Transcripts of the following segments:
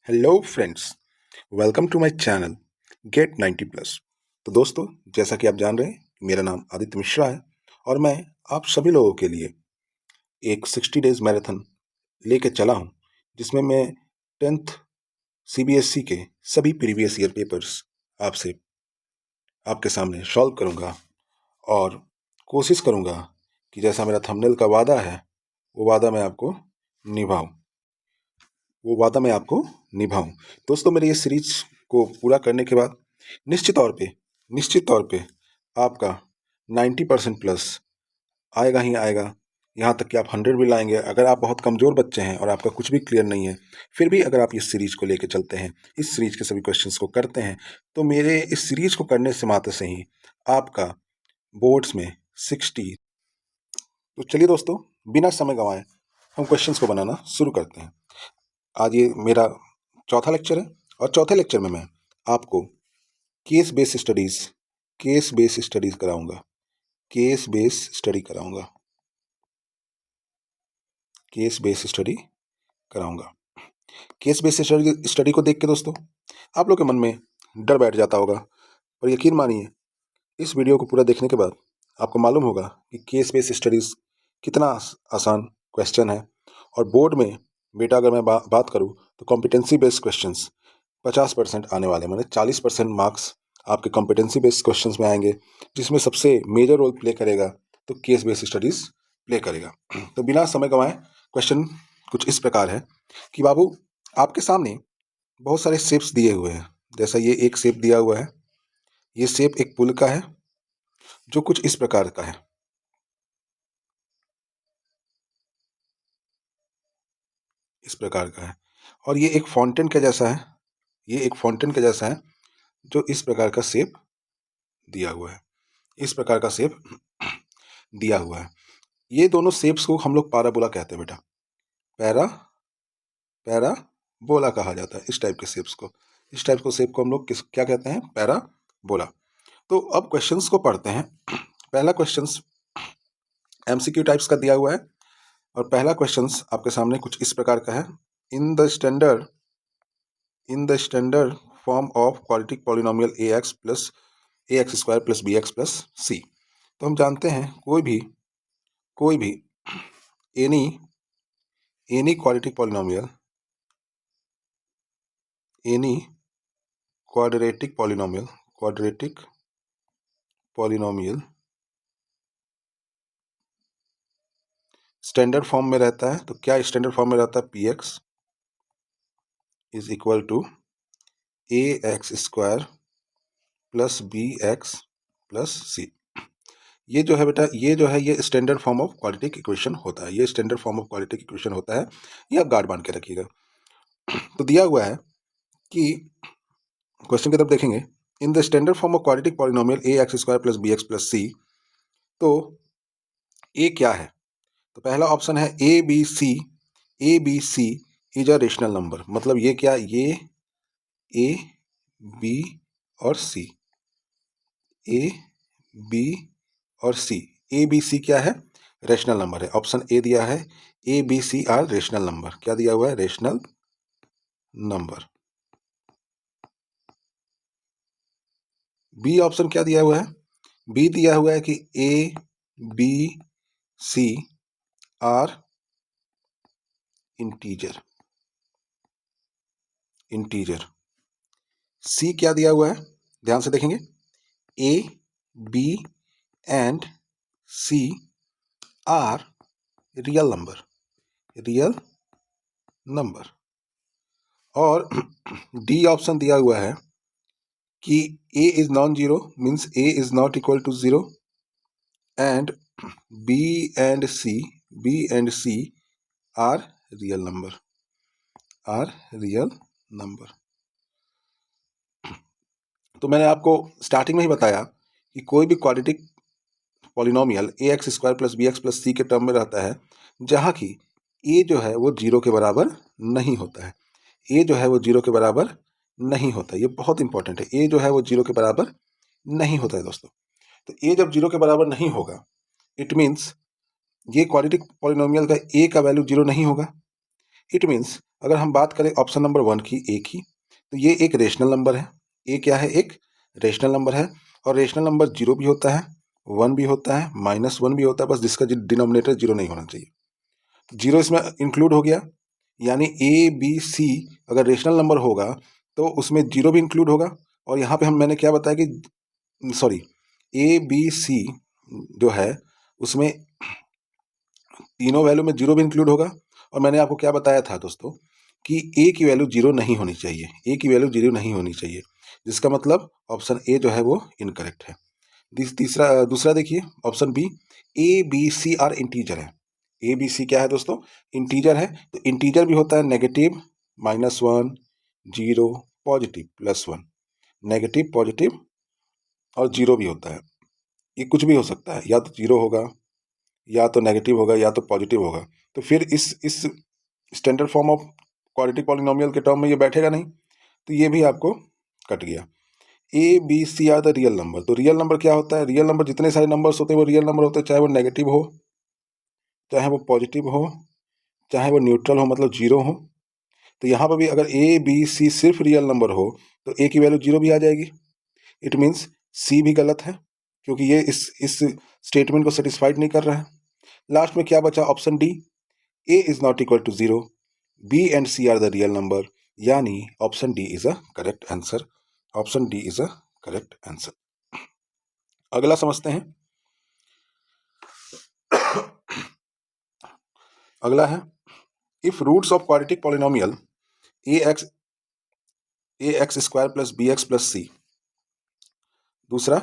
Hello friends, welcome to my channel get 90 plus. तो दोस्तों, जैसा कि आप जान रहे हैं, मेरा नाम आदित्य मिश्रा है और मैं आप सभी लोगों के लिए एक 60 डेज मैराथन लेके चला हूं, जिसमें मैं 10th सीबीएसई के सभी प्रीवियस ईयर पेपर्स आपसे आपके सामने सॉल्व करूंगा और कोशिश करूंगा कि जैसा मेरा थंबनेल का वादा है वो वादा मैं आपको निभाऊं वो वादा मैं आपको निभाऊं। दोस्तों, मेरे ये सीरीज को पूरा करने के बाद निश्चित तौर पे आपका 90% प्लस आएगा ही आएगा। यहाँ तक कि आप 100 भी लाएंगे। अगर आप बहुत कमज़ोर बच्चे हैं और आपका कुछ भी क्लियर नहीं है, फिर भी अगर आप इस सीरीज को लेके चलते हैं, इस सीरीज के सभी क्वेश्चंस को करते हैं, तो मेरे इस सीरीज को करने से मात्र से ही आपका बोर्ड्स में 60। तो चलिए दोस्तों, बिना समय गंवाए हम क्वेश्चंस को बनाना शुरू करते हैं। आज ये मेरा चौथा लेक्चर है और चौथे लेक्चर में मैं आपको केस बेस स्टडीज कराऊंगा। केस बेस स्टडी कराऊंगा। केस बेस स्टडी को देख के दोस्तों आप लोग के मन में डर बैठ जाता होगा, और यकीन मानिए, इस वीडियो को पूरा देखने के बाद आपको मालूम होगा कि केस बेस स्टडीज कितना आसान क्वेश्चन है। और बोर्ड में बेटा, अगर मैं बात करूँ तो कॉम्पिटेंसी बेस्ड क्वेश्चंस 50% आने वाले, माने 40% मार्क्स आपके कॉम्पिटेंसी बेस्ड क्वेश्चंस में आएंगे, जिसमें सबसे मेजर रोल प्ले करेगा तो केस बेस्ड स्टडीज प्ले करेगा। तो बिना समय गंवाए क्वेश्चन कुछ इस प्रकार है कि बाबू, आपके सामने बहुत सारे शेप्स दिए हुए हैं। जैसा ये एक शेप दिया हुआ है, ये शेप एक पुल का है जो कुछ इस प्रकार का है। इस प्रकार का है। और ये एक फाउंटेन के जैसा है, जो इस प्रकार का शेप दिया हुआ है। ये दोनों शेप्स को हम लोग पैराबोला कहते हैं बेटा। पैराबोला कहा जाता है इस टाइप के शेप्स को। शेप को हम लोग क्या कहते हैं? पैराबोला। तो अब क्वेश्चंस को पढ़ते हैं। पहला क्वेश्चंस एमसीक्यू टाइप्स का दिया हुआ है और पहला क्वेश्चंस आपके सामने कुछ इस प्रकार का है। इन the standard form of quadratic polynomial ax square plus bx plus c। तो हम जानते हैं कोई भी any quadratic polynomial standard form में रहता है। तो क्या स्टैंडर्ड फॉर्म में रहता है? px is equal to ax square plus bx plus c। ये जो है बेटा, ये standard form of quadratic equation होता है। ये आप गार्ड बांध के रखिएगा। तो दिया हुआ है कि क्वेश्चन की तरफ देखेंगे, in the standard form of quadratic polynomial ax square plus bx plus c। तो a क्या है? तो पहला ऑप्शन है A B C is a rational number. मतलब ये क्या? ये ए बी और सी, ए बी सी क्या है? रेशनल नंबर है। ऑप्शन ए दिया है, A B C are rational number. क्या दिया हुआ है? Rational number. बी ऑप्शन क्या दिया हुआ है? बी दिया हुआ है कि A B C are integer. C क्या दिया हुआ है? ध्यान से देखेंगे, A B and C are real number. और डी ऑप्शन दिया हुआ है कि A is non zero, means A is not equal to zero, and B and C are real number. तो मैंने आपको स्टार्टिंग में ही बताया कि कोई भी quadratic polynomial ax square plus bx plus c के टर्म में रहता है, जहाँ की a जो है वो जीरो के बराबर नहीं होता है। ये बहुत इंपॉर्टेंट है। a जो है वो जीरो के बराबर नहीं होता है दोस्तों। तो a जब जीरो के बराबर नहीं होगा, इट मीन्स ये क्वाड्रेटिक पॉलिनोमियल का a का वैल्यू जीरो नहीं होगा। इट मीन्स अगर हम बात करें ऑप्शन नंबर 1 की, ए की, तो ये एक रेशनल नंबर है। ए क्या है? एक रेशनल नंबर है। और रेशनल नंबर 0 भी होता है, 1 भी होता है, -1 भी होता है, बस जिसका डिनोमिनेटर 0 नहीं होना चाहिए। 0 इसमें इंक्लूड हो गया, यानी ए बी सी अगर रेशनल नंबर होगा तो उसमें 0 भी इंक्लूड होगा। और यहाँ पे मैंने क्या बताया कि सॉरी, ए बी सी जो है उसमें तीनों वैल्यू में 0 भी इंक्लूड होगा। और मैंने आपको क्या बताया था दोस्तों कि ए की वैल्यू 0 नहीं होनी चाहिए, ए की वैल्यू 0 नहीं होनी चाहिए, जिसका मतलब ऑप्शन ए जो है वो इनकरेक्ट है। दूसरा देखिए option B, A B C are integer है। ए बी सी क्या है दोस्तों? इंटीजर है। तो इंटीजर भी होता है नेगेटिव, -1, 0, पॉजिटिव, +1, नेगेटिव, पॉजिटिव और 0 भी होता है। ये कुछ भी हो सकता है, या तो 0 होगा, या तो नेगेटिव होगा, या तो पॉजिटिव होगा। तो फिर इस standard form of quadratic polynomial के टर्म में ये बैठेगा नहीं, तो ये भी आपको कट गया। A B C are the real number. तो रियल नंबर क्या होता है? रियल नंबर जितने सारे नंबर्स होते हैं वो रियल नंबर होते हैं, चाहे वो नेगेटिव हो, चाहे वो पॉजिटिव हो, चाहे वो न्यूट्रल हो, मतलब 0 हो। तो यहाँ पर भी अगर ए बी सी सिर्फ रियल नंबर हो तो ए की वैल्यू 0 भी आ जाएगी। इट मीन्स सी भी गलत है, क्योंकि ये इस स्टेटमेंट को सेटिस्फाइड नहीं कर रहा है। लास्ट में क्या बचा? Option D, A is not equal to 0, B and C are the real number, यानी option D is a correct answer. Option D is a correct answer. अगला समझते हैं। अगला है, if roots of quadratic polynomial a x square plus b x plus c, दूसरा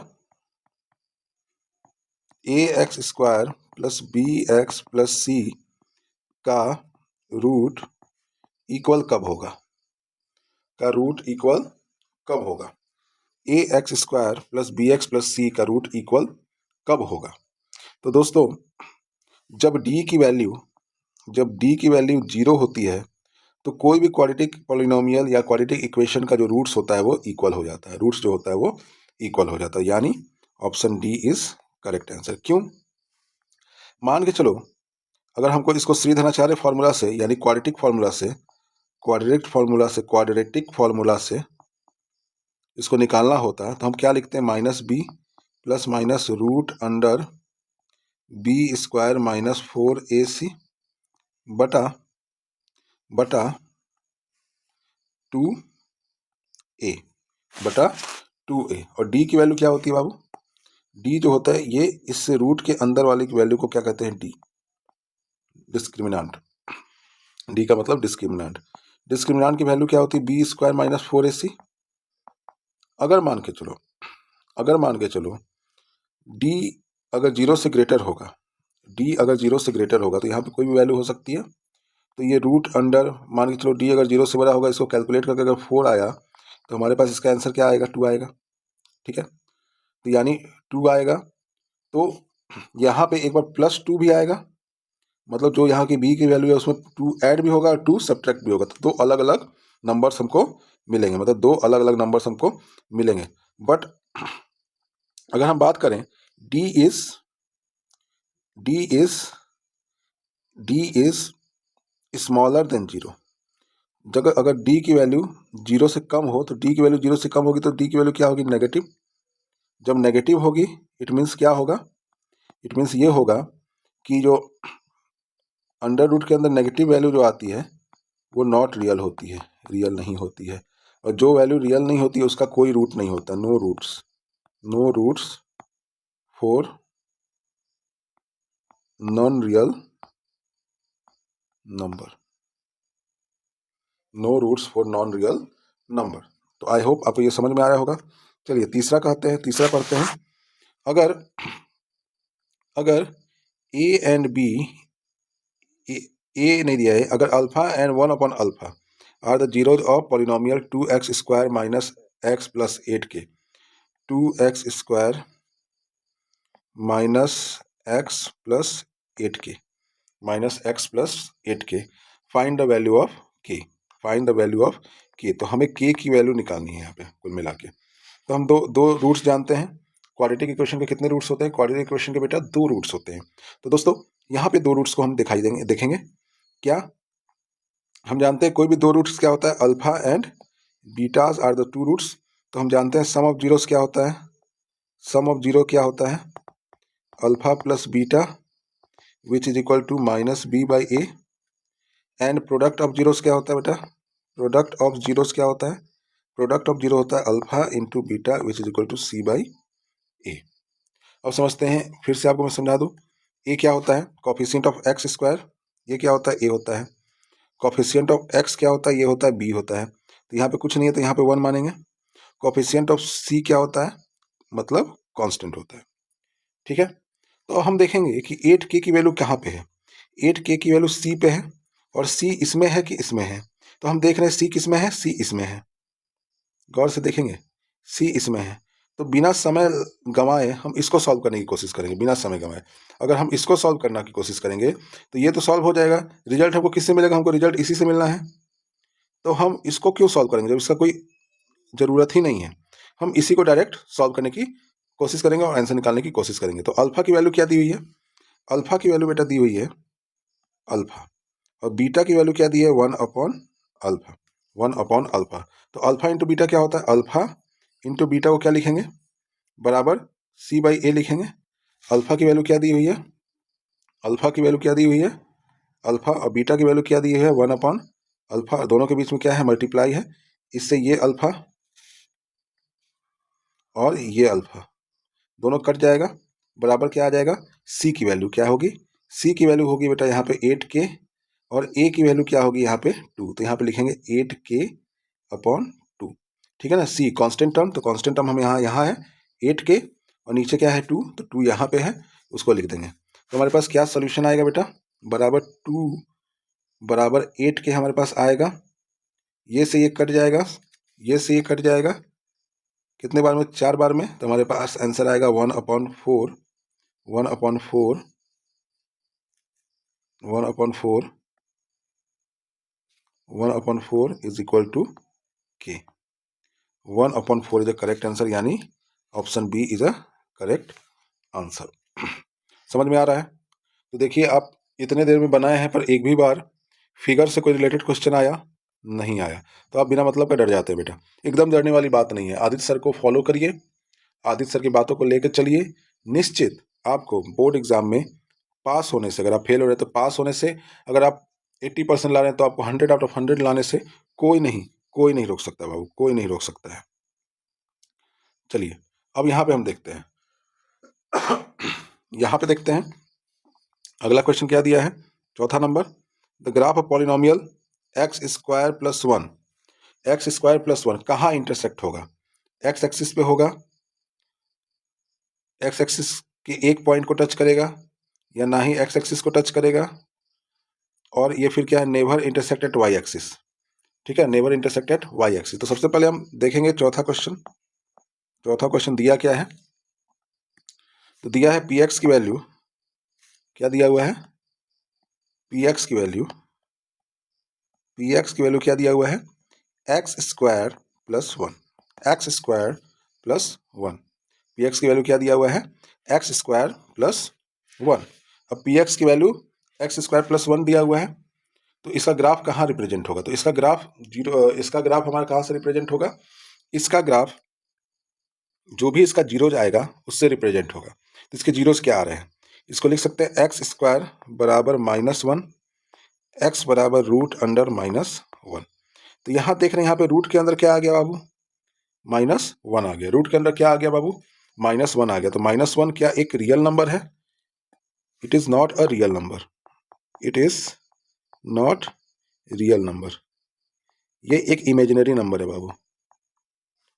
a x square plus b x plus c का root equal कब होगा? का रूट इक्वल कब होगा? A x square plus b x plus c का root equal कब होगा? तो दोस्तों जब d की वैल्यू 0 होती है तो कोई भी क्वाड्रेटिक पॉलिनोमियल या क्वाड्रेटिक इक्वेशन का जो रूट्स होता है वो इक्वल हो जाता है, रूट्स जो होता है वो इक्वल हो जाता है, यानी option D is correct answer. क्यों? मान के चलो अगर हमको इसको श्रीधराचार्य फॉर्मूला से, यानी क्वाड्रेटिक फॉर्मूला से इसको निकालना होता है तो हम क्या लिखते हैं? -b plus minus root under B square -4ac बटा 2a बटा 2a। और d की वैल्यू क्या होती है बाबू? d जो होता है ये इससे रूट के अंदर वाली की वैल्यू को क्या कहते हैं? d, डिस्क्रिमिनांट। d का मतलब डिस्क्रिमिनांट। डिस्क्रिमिनांट की वैल्यू क्या होती है? B square -4ac। अगर मान के चलो d अगर 0 से ग्रेटर होगा, तो यहाँ पे कोई भी वैल्यू हो सकती है। तो ये रूट अंडर, मान के चलो d अगर 0 से बड़ा होगा, इसको कैलकुलेट करके अगर 4 आया तो हमारे पास इसका आंसर क्या आएगा? 2 आएगा। ठीक है, तो यानी 2 आएगा। तो यहाँ पे एक बार +2 भी आएगा, मतलब जो यहाँ की b की वैल्यू है उसमें 2 ऐड भी होगा और 2 सब्ट्रैक्ट भी होगा। तो दो अलग अलग नंबर्स हमको मिलेंगे, मतलब दो अलग अलग नंबर्स हमको मिलेंगे। बट अगर हम बात करें d इज स्मॉलर देन 0, अगर d की वैल्यू 0 से कम हो तो d की वैल्यू 0 से कम होगी तो d की वैल्यू क्या होगी? नेगेटिव। जब नेगेटिव होगी इट मीन्स क्या होगा? इट मीन्स ये होगा कि जो अंडर रूट के अंदर नेगेटिव वैल्यू जो आती है वो नॉट रियल होती है, रियल नहीं होती है। और जो वैल्यू रियल नहीं होती है उसका कोई रूट नहीं होता, no roots for non real number. तो आई होप आपको ये समझ में आया होगा। चलिए तीसरा पढ़ते हैं। अगर ए एंड बी, ए नहीं दिया है, अगर अल्फा एंड 1/अल्फा are the zeros of polynomial 2x square minus x plus 8k, 2x square minus x plus 8k, find the value of k। तो हमें k की वैल्यू निकालनी है यहाँ पे कुल मिला के। तो हम दो रूट्स जानते हैं। क्वाड्रेटिक इक्वेशन के कितने रूट्स होते हैं? क्वाड्रेटिक इक्वेशन के बेटा 2 रूट्स होते हैं। तो दोस्तों यहाँ पे 2 रूट्स को हम देखेंगे। क्या? हम जानते हैं कोई भी दो रूट्स क्या होता है, alpha and betas are the two roots. तो हम जानते हैं सम ऑफ जीरोस क्या होता है, सम ऑफ जीरो क्या होता है, alpha plus beta which is equal to minus B by A. And product of zeros क्या होता है बेटा, प्रोडक्ट ऑफ जीरोस क्या होता है, प्रोडक्ट ऑफ जीरो होता है alpha into beta which is equal to c by a. अब समझते हैं, फिर से आपको मैं समझा दूं, ए क्या होता है, कॉफिशिएंट ऑफ एक्स स्क्वायर, ये क्या होता है, ए होता है। कॉफिशिएंट ऑफ एक्स क्या होता है, ये होता है बी होता है। तो यहाँ पे कुछ नहीं है तो यहाँ पे 1 मानेंगे। कॉफिशिएंट ऑफ सी क्या होता है, मतलब कांस्टेंट होता है। ठीक है, तो हम देखेंगे कि 8k की वैल्यू कहाँ पे है, 8k की वैल्यू सी पे है और सी इसमें है कि इसमें है। तो हम देख रहे हैं सी किस में है, सी इसमें है, गौर से देखेंगे सी इसमें है। तो बिना समय गंवाए हम इसको सॉल्व करने की कोशिश करेंगे, बिना समय गंवाए। अगर हम इसको सॉल्व करने की कोशिश करेंगे तो ये तो सॉल्व हो जाएगा, रिजल्ट हमको किससे मिलेगा, हमको रिजल्ट इसी से मिलना है। तो हम इसको क्यों सॉल्व करेंगे जब इसका कोई ज़रूरत ही नहीं है। हम इसी को डायरेक्ट सॉल्व करने की कोशिश करेंगे और आंसर निकालने की कोशिश करेंगे। तो अल्फा की वैल्यू क्या दी हुई है, अल्फा की वैल्यू बेटा दी हुई है अल्फा, और बीटा की वैल्यू क्या दी है, 1 अपॉन अल्फा, 1 अपॉन अल्फा। तो अल्फा इंटू बीटा क्या होता है, अल्फा इंटू बीटा को क्या लिखेंगे, बराबर सी बाई ए लिखेंगे। अल्फा की वैल्यू क्या दी हुई है, अल्फा की वैल्यू क्या दी हुई है अल्फा, और बीटा की वैल्यू क्या दी हुई है 1 अपॉन अल्फा। दोनों के बीच में क्या है, मल्टीप्लाई है, इससे ये अल्फा और ये अल्फा दोनों कट जाएगा, बराबर क्या आ जाएगा, सी की वैल्यू क्या होगी, सी की वैल्यू होगी बेटा यहाँ पे 8k, और ए की वैल्यू क्या होगी यहाँ पे 2। तो यहाँ पे लिखेंगे 8k अपॉन 2। ठीक है ना, सी कांस्टेंट टर्म, तो कांस्टेंट टर्म हम यहाँ है 8k और नीचे क्या है 2, तो 2 यहाँ पे है, उसको लिख देंगे। तो हमारे पास क्या सोल्यूशन आएगा बेटा, बराबर 2 बराबर 8k हमारे पास आएगा। ये से ये कट जाएगा, ये से ये कट जाएगा, कितने बार में, 4 बार में। तो हमारे पास आंसर आएगा 1 upon 4, 1 upon 4, 1 upon 4, 1 upon 4 is equal to k। 1 upon 4 is a correct answer, यानी option B is a correct answer. समझ में आ रहा है। तो देखिए आप इतने देर में बनाए हैं पर एक भी बार फिगर से कोई रिलेटेड क्वेश्चन आया नहीं आया, तो आप बिना मतलब का डर जाते हैं बेटा। एकदम डरने वाली बात नहीं है, आदित्य सर को फॉलो करिए, आदित्य सर की बातों को लेकर चलिए, निश्चित आपको बोर्ड एग्जाम में पास होने से, अगर आप फेल हो रहे हैं तो पास होने से, अगर आप 80% ला रहे हैं तो आपको 100 आउट ऑफ 100 लाने से कोई नहीं रोक सकता बाबू, कोई नहीं रोक सकता है। चलिए अब यहाँ पे हम देखते हैं, यहाँ पे देखते हैं अगला क्वेश्चन क्या दिया है, चौथा number, the graph of polynomial x square plus 1, x square plus 1 कहाँ इंटरसेक्ट होगा, एक्स एक्सिस पे होगा, एक्स एक्सिस के एक पॉइंट को टच करेगा या ना ही एक्स एक्सिस को टच करेगा, और ये फिर क्या है, never intersect at Y axis. ठीक है, never intersect at Y axis. तो सबसे पहले हम देखेंगे चौथा क्वेश्चन, चौथा क्वेश्चन दिया क्या है, तो दिया है पी एक्स की वैल्यू, क्या दिया हुआ है, पी एक्स की वैल्यू, पी एक्स की वैल्यू क्या दिया हुआ है, x square plus 1, x square plus 1। P X की वैल्यू क्या दिया हुआ है, एक्स स्क्वायर प्लस 1। अब पी एक्स की वैल्यू एक्स स्क्वायर प्लस 1 दिया हुआ है, तो इसका ग्राफ कहाँ रिप्रेजेंट होगा, तो इसका ग्राफ इसका ग्राफ हमारा कहाँ से रिप्रेजेंट होगा, इसका ग्राफ जो भी इसका जीरोज आएगा उससे रिप्रेजेंट होगा। तो इसके जीरोज क्या आ रहे हैं, इसको लिख सकते हैं एक्स स्क्वायर बराबर -1, एक्स बराबर रूट अंडर -1। तो यहाँ देख रहे हैं, यहाँ पे रूट के अंदर क्या आ गया बाबू, -1 आ गया, रूट के अंदर क्या आ गया बाबू, -1 आ गया। तो -1 क्या एक रियल नंबर है, it is not a real number, it is not real number, ये एक इमेजिनरी नंबर है बाबू।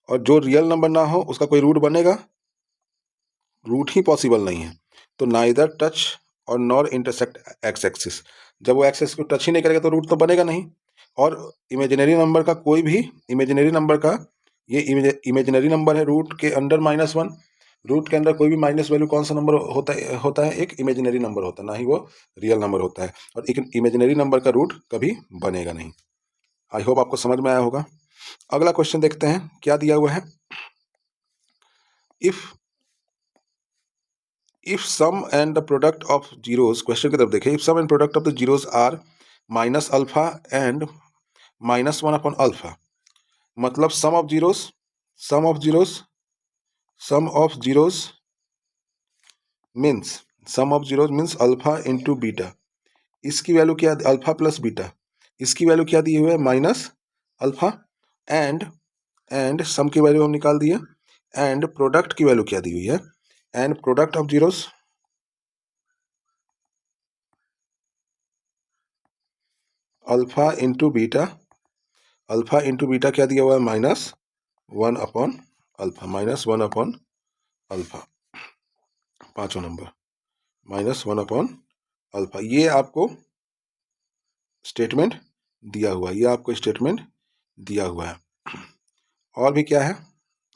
और जो रियल नंबर ना हो उसका कोई रूट बनेगा, रूट ही पॉसिबल नहीं है। तो नाइदर टच और नॉर इंटरसेक्ट एक्स एक्सिस, जब वो एक्सिस को टच ही नहीं करेगा तो रूट तो बनेगा नहीं। और इमेजिनरी नंबर का कोई भी, इमेजिनरी नंबर का, ये इमेजिनरी नंबर है, रूट के अंडर -1, रूट के अंदर कोई भी माइनस वैल्यू कौन सा नंबर होता है एक इमेजिनरी नंबर होता है, ना ही वो रियल नंबर होता है। और एक इमेजिनरी नंबर का रूट कभी बनेगा नहीं। आई होप आपको समझ में आया होगा। अगला क्वेश्चन देखते हैं क्या दिया हुआ है, if sum and the product of zeros, question की तरफ देखें, if sum and product of the zeros are minus alpha and -1 upon alpha, मतलब sum of zeros means alpha into beta. इसकी वैल्यू क्या, अल्फा प्लस बीटा, इसकी वैल्यू क्या दी हुई है, माइनस अल्फा, एंड सम की वैल्यू हम निकाल दिए, एंड प्रोडक्ट की वैल्यू क्या दी हुई है, and product of zeros alpha into beta, क्या दिया हुआ है, -1 अपॉन अल्फा, पांचवा नंबर, -1 अपॉन अल्फा। ये आपको स्टेटमेंट दिया हुआ है, और भी क्या है,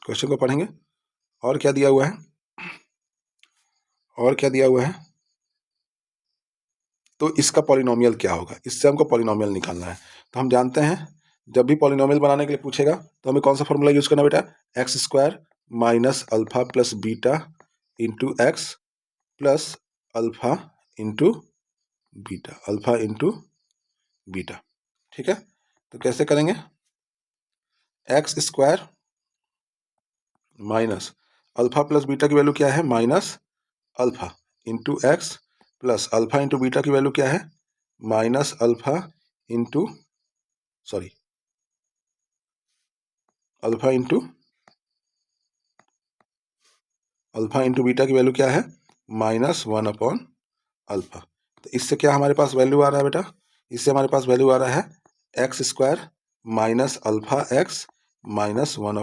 क्वेश्चन को पढ़ेंगे, और क्या दिया हुआ है, तो इसका पॉलिनोमियल क्या होगा, इससे हमको पॉलिनोमियल निकालना है। तो हम जानते हैं जब भी पॉलिनोमियल बनाने के लिए पूछेगा तो हमें कौन सा फॉर्मूला यूज करना बेटा, x² minus alpha plus beta into x plus alpha into beta, ठीक है। तो कैसे करेंगे, x² minus alpha plus beta की वैल्यू क्या है, minus alpha into x plus alpha into beta की वैल्यू क्या है, माइनस अल्फा इंटू बीटा की वैल्यू क्या है, -1 अपॉन अल्फा। तो इससे क्या हमारे पास वैल्यू आ रहा है बेटा, इससे हमारे पास वैल्यू आ रहा है x² minus alpha x -1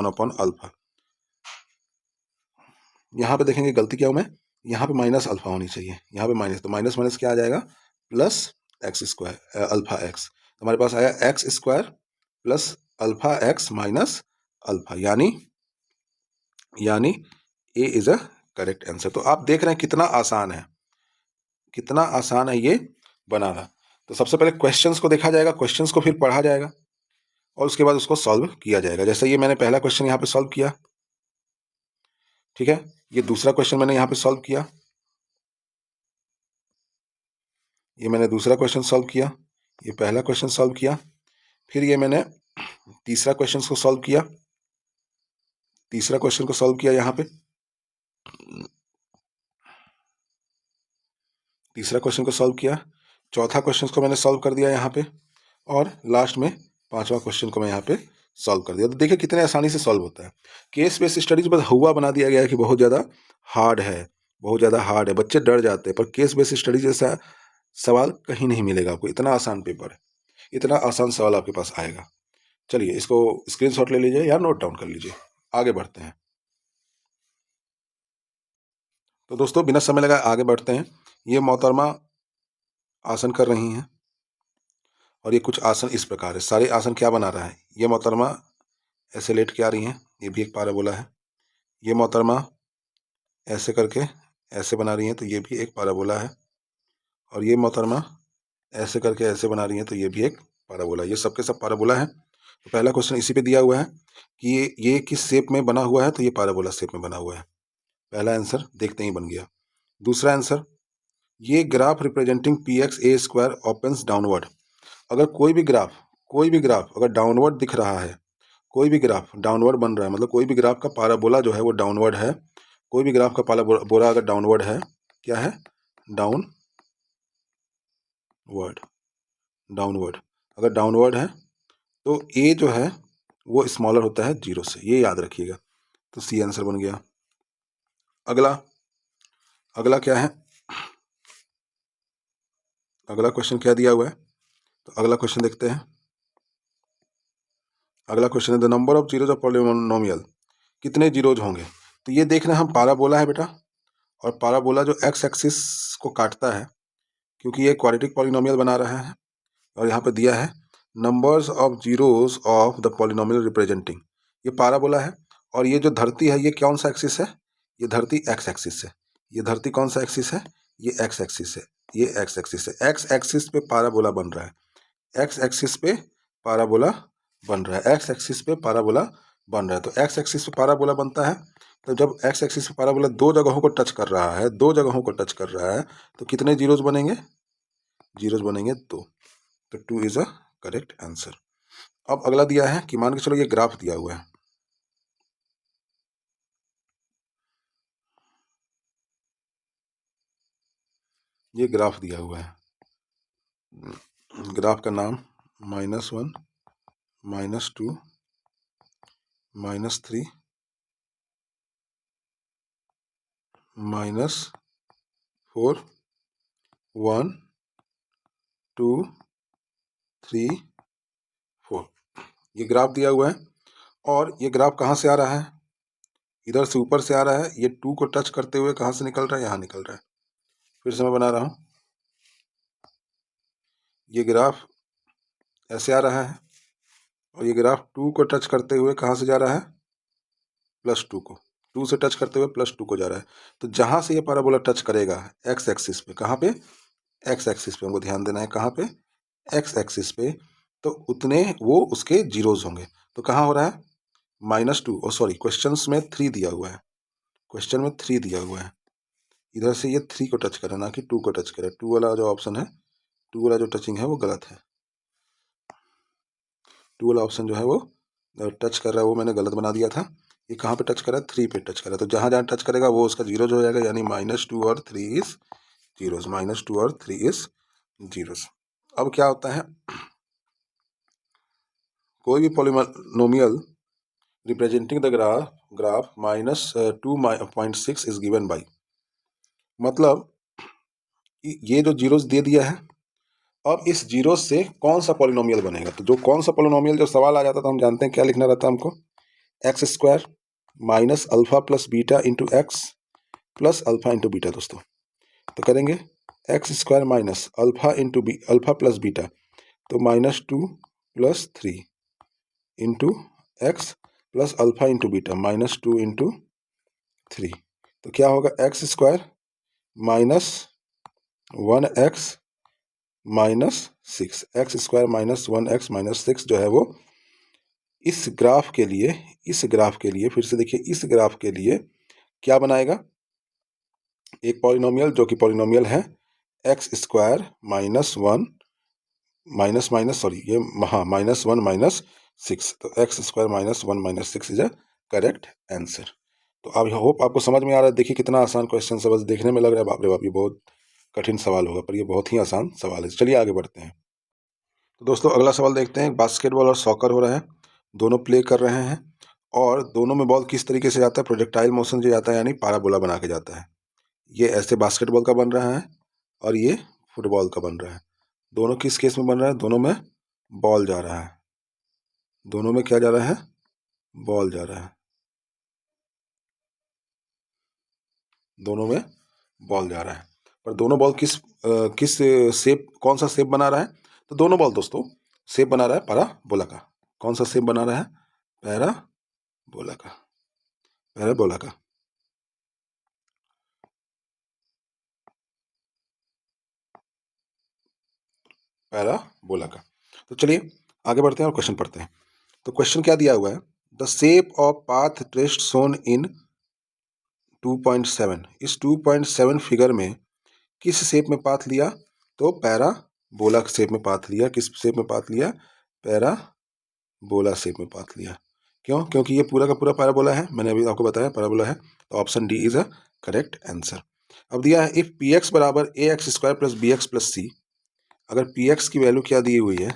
upon alpha, यहाँ पे देखेंगे गलती क्या हूँ मैं, यहाँ पे माइनस अल्फा होनी चाहिए, यहाँ पे माइनस, तो माइनस क्या आ जाएगा, प्लस x² अल्फा एक्स, तो हमारे पास आया x² plus alpha x minus alpha, यानी A is a correct answer. तो आप देख रहे हैं कितना आसान है ये बनाना। तो सबसे पहले क्वेश्चंस को देखा जाएगा, क्वेश्चंस को फिर पढ़ा जाएगा और उसके बाद उसको सॉल्व किया जाएगा। जैसे ये मैंने पहला क्वेश्चन यहाँ पे सॉल्व किया, ठीक है, ये दूसरा क्वेश्चन मैंने यहाँ पे सॉल्व किया, ये मैंने दूसरा क्वेश्चन सॉल्व किया, ये पहला क्वेश्चन सॉल्व किया, फिर ये मैंने तीसरा क्वेश्चन को सॉल्व किया, यहाँ पे तीसरा क्वेश्चन को सॉल्व किया, चौथा क्वेश्चन को मैंने सॉल्व कर दिया यहाँ पे, और लास्ट में पांचवा क्वेश्चन को मैं यहाँ पे सॉल्व कर दिया। तो देखिए कितने आसानी से सॉल्व होता है। केस बेस्ड स्टडीज बस हुआ बना दिया गया है कि बहुत ज़्यादा हार्ड है, बच्चे डर जाते हैं, पर केस बेस्ड स्टडीज जैसा सवाल कहीं नहीं मिलेगा आपको। इतना आसान पेपर है, इतना आसान सवाल आपके पास आएगा। चलिए इसको स्क्रीनशॉट ले लीजिए या नोट डाउन कर लीजिए, आगे बढ़ते हैं। तो दोस्तों बिना समय लगाए आगे बढ़ते हैं। ये मोहतरमा आसन कर रही हैं और ये कुछ आसन इस प्रकार है। सारे आसन क्या बना रहा है, ये मोहतरमा ऐसे लेट के आ रही हैं, ये भी एक पाराबोला है। ये मोहतरमा ऐसे करके ऐसे बना रही हैं, तो ये भी एक पाराबोला है। और ये मोहतरमा ऐसे करके ऐसे बना रही हैं, तो ये भी एक पाराबोला। ये सबके सब पाराबोला है। तो पहला क्वेश्चन इसी पे दिया हुआ है कि ये किस शेप में बना हुआ है, तो ये पाराबोला शेप में बना हुआ है। पहला आंसर देखते ही बन गया। दूसरा आंसर, ये graph representing px² opens downward. अगर कोई भी ग्राफ अगर डाउनवर्ड दिख रहा है, कोई भी ग्राफ डाउनवर्ड बन रहा है, मतलब कोई भी ग्राफ का पाराबोला जो है वो डाउनवर्ड है, कोई भी ग्राफ का पाराबोला अगर डाउनवर्ड है, क्या है, डाउनवर्ड अगर डाउनवर्ड है तो ए जो है वो स्मॉलर होता है 0 से, ये याद रखिएगा। तो सी आंसर बन गया। अगला क्या है, अगला क्वेश्चन क्या दिया हुआ है, तो अगला क्वेश्चन देखते हैं। अगला क्वेश्चन है the number of zeros of polynomial, कितने जीरोज होंगे। तो ये देखना, हम पाराबोला है बेटा, और पाराबोला जो एक्स एक्सिस को काटता है, क्योंकि ये क्वाड्रेटिक पॉलिनोमियल बना रहा है, और यहाँ पे दिया है numbers of zeros of the polynomial representing. ये पाराबोला है, और ये जो धरती है ये कौन सा एक्सिस है, ये धरती एक्स एक्सिस है। ये धरती कौन सा एक्सिस है, ये एक्स एक्सिस है, ये एक्स एक्सिस है। एक्स एक्सिस पे पाराबोला बन रहा है, एक्स एक्सिस पे पाराबोला बन रहा है, एक्स एक्सिस पे पाराबोला बन रहा है। तो एक्स एक्सिस पे पैराबोला बनता है। तो जब एक्स एक्सिस पे पैराबोला दो जगहों को टच कर रहा है, दो जगहों को टच कर रहा है, तो कितने जीरोज बनेंगे? जीरोज बनेंगे दो। तो 2 इज अ करेक्ट आंसर। अब अगला दिया है कि मान के चलो ये ग्राफ दिया हुआ है, ये ग्राफ दिया हुआ है, ग्राफ का नाम -1, -2, -3, -4, 1, 2, 3, 4, ये ग्राफ दिया हुआ है। और ये ग्राफ कहाँ से आ रहा है? इधर से ऊपर से आ रहा है। ये 2 को टच करते हुए कहाँ से निकल रहा है? यहाँ निकल रहा है। फिर से मैं बना रहा हूँ, ये ग्राफ ऐसे आ रहा है और ये ग्राफ 2 को टच करते हुए कहाँ से जा रहा है? +2 को, 2 से टच करते हुए +2 को जा रहा है। तो जहाँ से ये पैराबोला टच करेगा एक्स एक्सिस पे, कहाँ पे? एक्स एक्सिस पे हमको ध्यान देना है, कहाँ पे? एक्स एक्सिस पे। तो उतने वो उसके जीरोज होंगे। तो कहाँ हो रहा है? -2, और सॉरी क्वेश्चन में 3 दिया हुआ है, क्वेश्चन में 3 दिया हुआ है। इधर से ये 3 को टच करे, ना कि 2 को टच करे। 2 वाला जो ऑप्शन है, 2 वाला जो टचिंग है वो गलत है। 2 वाला ऑप्शन जो है वो टच कर रहा है, वो मैंने गलत बना दिया था। ये कहाँ पे टच कर रहा है? 3 पे टच कर रहा है। तो जहाँ जहाँ टच करेगा वो उसका जीरोज हो जाएगा, यानी -2 और 3 इज जीरोज, -2 और 3 इज जीरोज। अब क्या होता है, कोई भी polynomial representing the graph -2.6 is given by, मतलब ये जो जीरोस दे दिया है, अब इस जीरो से कौन सा पॉलिनोमियल बनेगा? तो जो कौन सा पॉलिनोमियल, जो सवाल आ जाता था हम जानते हैं क्या लिखना रहता है हमको, x² minus alpha plus beta into x plus alpha into beta. दोस्तों तो करेंगे x² minus alpha plus beta, तो -2 + 3 into x plus alpha into beta, -2 into 3। तो क्या होगा? x² minus 1x -6, x² minus 1x minus 6 जो है वो इस ग्राफ के लिए, फिर से देखिए, इस ग्राफ के लिए क्या बनाएगा? एक पॉलिनोमियल, जो कि पॉलिनोमियल है x² minus 1 minus minus sorry ये हाँ -1 -6। तो x² minus 1 minus 6 is a correct answer. तो अब होप आपको समझ में आ रहा है। देखिए कितना आसान क्वेश्चन है, बस देखने में लग रहा है बाप रे बाप ये बहुत कठिन सवाल होगा, पर ये बहुत ही आसान सवाल है। चलिए आगे बढ़ते हैं। तो दोस्तों अगला सवाल देखते हैं। बास्केटबॉल और सॉकर हो रहा है, दोनों प्ले कर रहे हैं और दोनों में बॉल किस तरीके से जाता है? प्रोजेक्टाइल मोशन से जाता है, यानी पैराबोला बना के जाता है। ये ऐसे बास्केटबॉल का बन रहा है और ये फुटबॉल का बन रहा है। दोनों किस केस में बन रहा है? दोनों में बॉल जा रहा है, दोनों में क्या जा रहा है? बॉल जा रहा है, दोनों में बॉल जा रहा है। पर दोनों बॉल किस शेप, कौन सा शेप बना रहा है? तो दोनों बॉल दोस्तों शेप बना रहा है पैराबोला का। कौन सा शेप बना रहा है? पैराबोला का, पैराबोला का। पैराबोला का। तो चलिए आगे बढ़ते हैं और क्वेश्चन पढ़ते हैं। तो क्वेश्चन क्या दिया हुआ है? The shape of path traced shown in 2.7, इस 2.7 फिगर में किस शेप में पाथ लिया? तो पैराबोला शेप में पाथ लिया। किस शेप में पाथ लिया? पैराबोला शेप में पाथ लिया। क्यों? क्योंकि ये पूरा का पूरा पैराबोला है, मैंने अभी आपको बताया पैराबोला है। तो option D is a correct answer. अब दिया है इफ पी एक्स बराबर ax² plus bx plus C, अगर पी एक्स की वैल्यू क्या दी हुई है?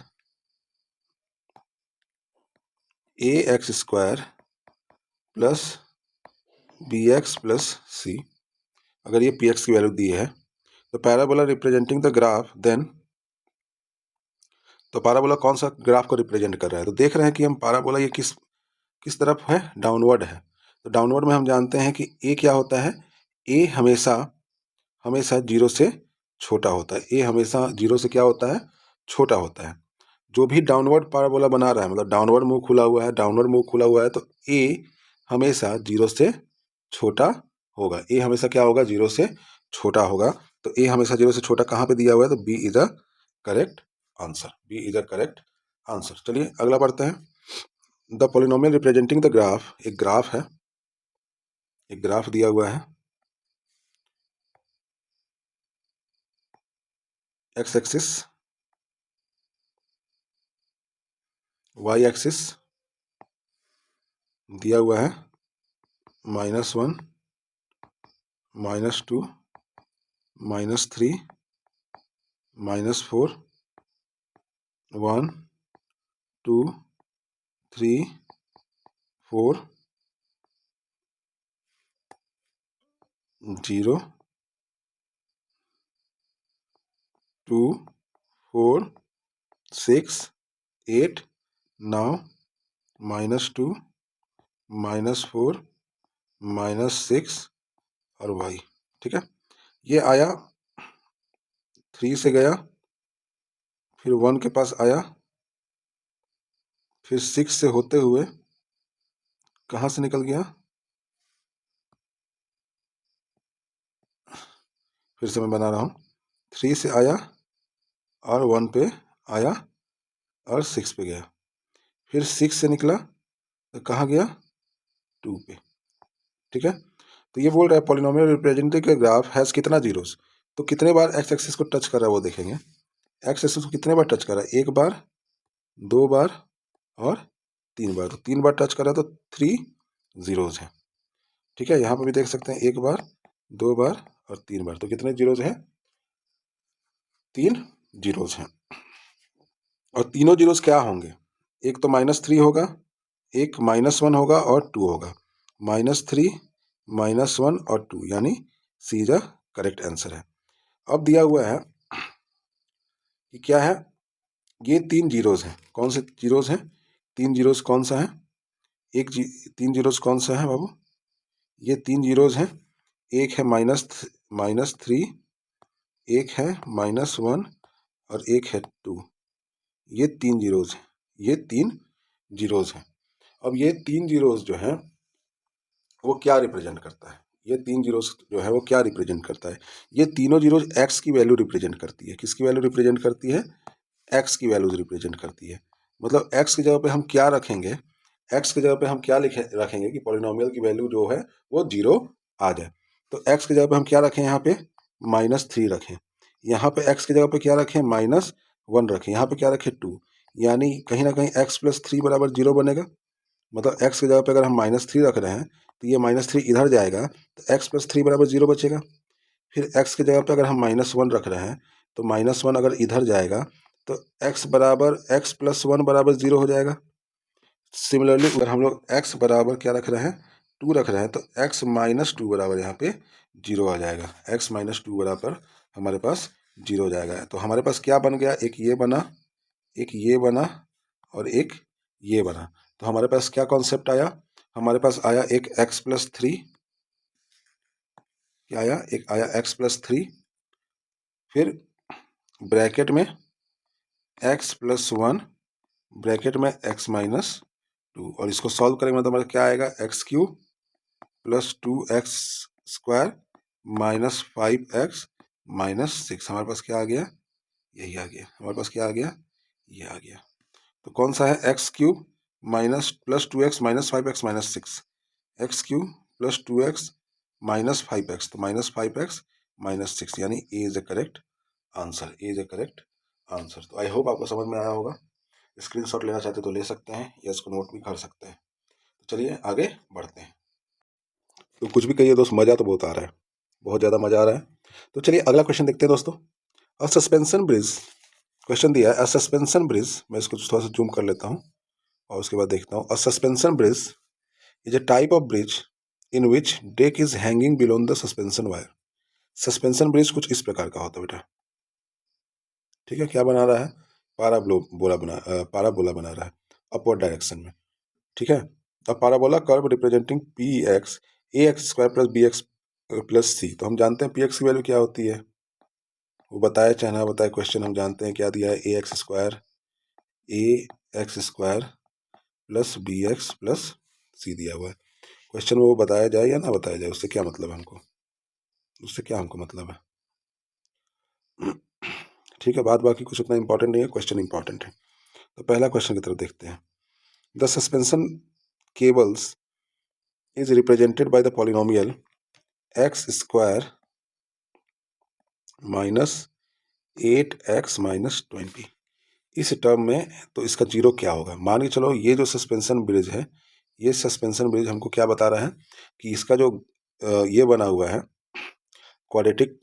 ax² plus bx plus C, अगर ये पी एक्स की वैल्यू दी है, तो parabola representing the graph then, तो पैराबोला कौन सा ग्राफ को रिप्रेजेंट कर रहा है? तो देख रहे हैं कि हम पैराबोला ये किस तरफ है? डाउनवर्ड है। तो डाउनवर्ड में हम जानते हैं कि ए क्या होता है? ए हमेशा हमेशा जीरो से छोटा होता है। ए हमेशा जीरो से क्या होता है? छोटा होता है। जो भी डाउनवर्ड पैराबोला बना रहा है, मतलब डाउनवर्ड मुंह खुला हुआ है, डाउनवर्ड मुंह खुला हुआ है, तो ए हमेशा जीरो से छोटा होगा। ए हमेशा क्या होगा? जीरो से छोटा होगा। तो ए हमेशा जीरो से छोटा कहाँ पे दिया हुआ है? तो B is a correct answer, B is a correct answer. चलिए अगला पढ़ते हैं। The polynomial representing the graph, एक ग्राफ है, एक ग्राफ दिया हुआ है, एक्स एक्सिस, वाई एक्सिस दिया हुआ है -1, -2, -3, -4, 1, 2, 3, 4, 0, 2, 4, 6, 8, 9, -2, -4, -6 और y। ठीक है, ये आया 3 से गया, फिर 1 के पास आया, फिर 6 से होते हुए कहाँ से निकल गया, फिर से मैं बना रहा हूँ, 3 से आया और 1 पे आया और 6 पे गया, फिर 6 से निकला तो कहाँ गया, 2 पे। ठीक है, तो ये बोल रहा है पॉलिनोमियल रिप्रेजेंटेटिव का ग्राफ हैज़ कितना जीरोस, तो कितने बार एक्स एक्सिस को टच कर रहा है वो देखेंगे। एक्स एक्सिस को कितने बार टच कर रहा है, 1 बार, 2 बार और 3 बार। तो 3 बार टच कर रहा है तो 3 जीरोज हैं। ठीक है, यहाँ पर भी देख सकते हैं 1 बार, 2 बार और 3 बार, तो कितने जीरोज हैं, 3 जीरोज हैं। और तीनों जीरोज क्या होंगे, एक तो -3 होगा, एक -1 होगा और 2 होगा। -3, -1 और 2, यानी सी इज अ करेक्ट आंसर है। अब दिया हुआ है कि क्या है, ये 3 जीरोज हैं, कौन से जीरोज हैं, 3 जीरोज कौन सा है, 3 जीरोज कौन सा है बाबू, ये 3 जीरोज हैं, एक है -3, एक है -1 और एक है 2। ये 3 जीरोज हैं, ये 3 जीरोज हैं। अब ये 3 जीरोज जो हैं वो क्या रिप्रेजेंट करता है, ये 3 जीरोज जो है वो क्या रिप्रेजेंट करता है, ये तीनों जीरोज एक्स की वैल्यू रिप्रेजेंट करती है। किसकी वैल्यू रिप्रेजेंट करती है, एक्स की वैल्यूज रिप्रेजेंट करती है। मतलब एक्स की जगह पे हम क्या रखेंगे, एक्स की जगह पे हम क्या लिखे रखेंगे कि पॉलिनोमियल की वैल्यू जो है वो 0 आ जाए। तो एक्स की जगह पे हम क्या रखें, यहाँ पे -3 रखें, यहाँ पे एक्स की जगह पे क्या रखें, -1 रखें, यहाँ पे क्या रखें, 2, यानी कहीं ना कहीं x+3 बराबर 0 बनेगा। मतलब एक्स की जगह पे अगर हम -3 रख रहे हैं तो ये -3 इधर जाएगा तो x+3 बराबर 0 बचेगा। फिर x की जगह पे अगर हम -1 रख रहे हैं तो -1 अगर इधर जाएगा तो x+1 बराबर 0 हो जाएगा। सिमिलरली अगर हम लोग x बराबर क्या रख रहे हैं, 2 रख रहे हैं, तो x-2 बराबर यहाँ पे 0 आ जाएगा। x-2 बराबर हमारे पास 0 हो जाएगा। तो हमारे पास क्या बन गया, एक ये बना, एक ये बना और एक ये बना। तो हमारे पास क्या कॉन्सेप्ट आया, हमारे पास आया एक x+3, क्या आया, एक आया x+3, फिर ब्रैकेट में x+1, ब्रैकेट में x-2, और इसको सॉल्व करेंगे तो हमारा क्या आएगा, x³ + 2x² -5x-6। हमारे पास क्या आ गया, यही आ गया, हमारे पास क्या आ गया, ये आ गया। तो कौन सा है, x³ + 2x -5x-6, x³ + 2x -5x, तो -5x-6, यानी A is the correct answer, A is the correct answer. तो आई होप आपको समझ में आया होगा। स्क्रीनशॉट लेना चाहते तो ले सकते हैं या इसको नोट भी कर सकते हैं। तो चलिए आगे बढ़ते हैं। तो कुछ भी कहिए दोस्त, मज़ा तो बहुत आ रहा है, बहुत ज़्यादा मज़ा आ रहा है। तो चलिए अगला क्वेश्चन देखते हैं दोस्तों। अ सस्पेंशन ब्रिज, क्वेश्चन दिया है अ सस्पेंशन ब्रिज, मैं इसको थोड़ा सा जूम कर लेता हूँ और उसके बाद देखता हूँ। अ suspension bridge is a type of bridge in which deck is hanging below the suspension wire. Suspension bridge कुछ इस प्रकार का होता है बेटा। ठीक है, क्या बना रहा है, पाराबोला बना रहा है अपवर्ड डायरेक्शन में। ठीक है, अब parabola curve representing P x ax² + bx + c। तो हम जानते हैं पी एक्स की वैल्यू क्या होती है, वो बताए चाहे ना बताए, क्वेश्चन हम जानते हैं क्या दिया है, ax² + bx + c दिया हुआ है। क्वेश्चन में वो बताया जाए या ना बताया जाए, उससे क्या मतलब है हमको, उससे क्या हमको मतलब है। ठीक है, बात बाकी कुछ उतना इंपॉर्टेंट नहीं है, क्वेश्चन इंपॉर्टेंट है। तो पहला क्वेश्चन की तरफ देखते हैं। The suspension cables is represented by the polynomial x square minus 8x minus 20। इस टर्म में तो इसका जीरो क्या होगा? मान के चलो ये जो सस्पेंशन ब्रिज है, ये सस्पेंशन ब्रिज हमको क्या बता रहा है कि इसका जो ये बना हुआ है क्वाड्रेटिक